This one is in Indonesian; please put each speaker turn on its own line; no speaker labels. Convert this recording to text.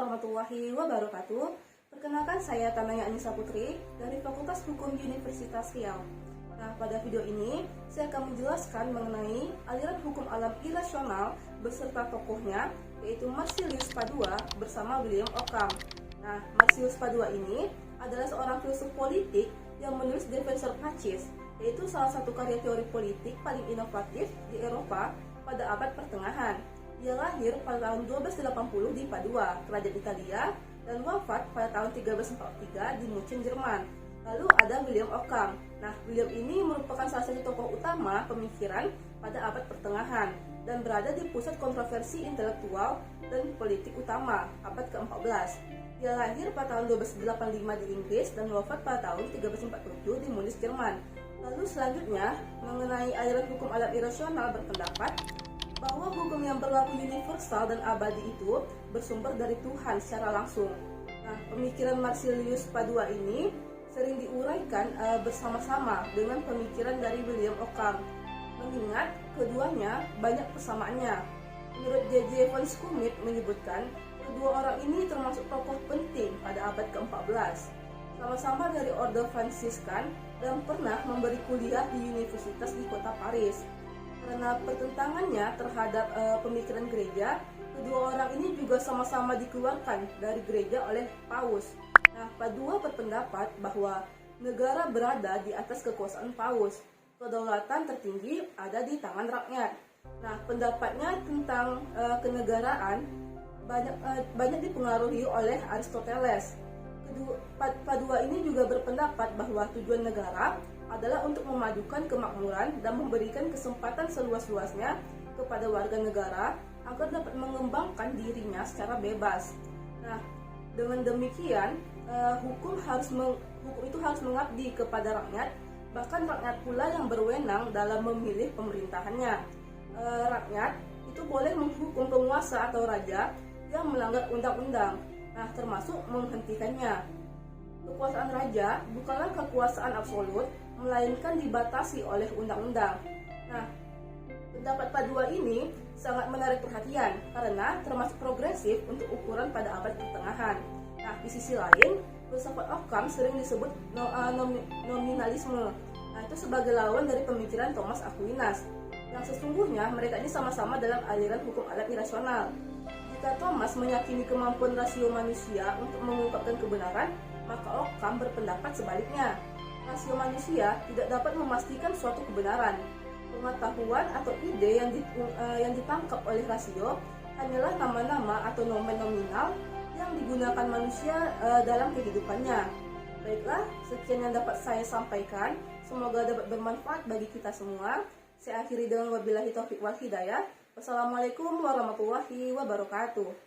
warahmatullahi wabarakatuh. Perkenalkan, saya Tanaya Anissa Putri dari Fakultas Hukum Universitas Riau. Nah, pada video ini saya akan menjelaskan mengenai aliran hukum alam irasional beserta tokohnya, yaitu Marsilius Padua bersama William Ockham. Nah, Marsilius Padua ini adalah seorang filsuf politik yang menulis Defensor Pacis, yaitu salah satu karya teori politik paling inovatif di Eropa pada abad pertengahan. Dia lahir pada tahun 1280 di Padua, kerajaan Italia, dan wafat pada tahun 1343 di Munchen, Jerman. Lalu ada William Ockham. Nah, William ini merupakan salah satu tokoh utama pemikiran pada abad pertengahan dan berada di pusat kontroversi intelektual dan politik utama abad ke-14. Dia lahir pada tahun 1285 di Inggris dan wafat pada tahun 1347 di Munich, Jerman. Lalu selanjutnya, mengenai aliran hukum alam irasional berpendapat bahwa hukum yang berlaku universal dan abadi itu bersumber dari Tuhan secara langsung. Nah, pemikiran Marsilius Padua ini sering diuraikan bersama-sama dengan pemikiran dari William Ockham, mengingat keduanya banyak persamaannya. Menurut J.J. von Schmidt menyebutkan, kedua orang ini termasuk tokoh penting pada abad ke-14. Sama-sama dari Ordo Fransiskan dan pernah memberi kuliah di universitas di kota Paris. Karena pertentangannya terhadap pemikiran gereja, kedua orang ini juga sama-sama dikeluarkan dari gereja oleh Paus. Nah, Padua berpendapat bahwa negara berada di atas kekuasaan Paus. Kedaulatan tertinggi ada di tangan rakyat. Nah, pendapatnya tentang kenegaraan banyak dipengaruhi oleh Aristoteles. Padua ini juga berpendapat bahwa tujuan negara adalah untuk memajukan kemakmuran dan memberikan kesempatan seluas-luasnya kepada warga negara agar dapat mengembangkan dirinya secara bebas. Nah, dengan demikian, hukum itu harus mengabdi kepada rakyat, bahkan rakyat pula yang berwenang dalam memilih pemerintahannya. Rakyat itu boleh menghukum penguasa atau raja yang melanggar undang-undang, nah termasuk menghentikannya. Kekuasaan raja bukanlah kekuasaan absolut, melainkan dibatasi oleh undang-undang. Nah, pendapat Padua ini sangat menarik perhatian karena termasuk progresif untuk ukuran pada abad pertengahan. Nah, di sisi lain, filsafat Ockham sering disebut nominalisme. Nah, itu sebagai lawan dari pemikiran Thomas Aquinas. Yang sesungguhnya mereka ini sama-sama dalam aliran hukum alam irasional. Jika Thomas meyakini kemampuan rasio manusia untuk mengungkapkan kebenaran, maka Ockham berpendapat sebaliknya. Rasio manusia tidak dapat memastikan suatu kebenaran. Pengetahuan atau ide yang ditangkap oleh rasio hanyalah nama-nama atau nomen nominal yang digunakan manusia dalam kehidupannya. Baiklah, sekian yang dapat saya sampaikan. Semoga dapat bermanfaat bagi kita semua. Saya akhiri dengan wabillahi taufiq wal hidayah. Wassalamualaikum warahmatullahi wabarakatuh.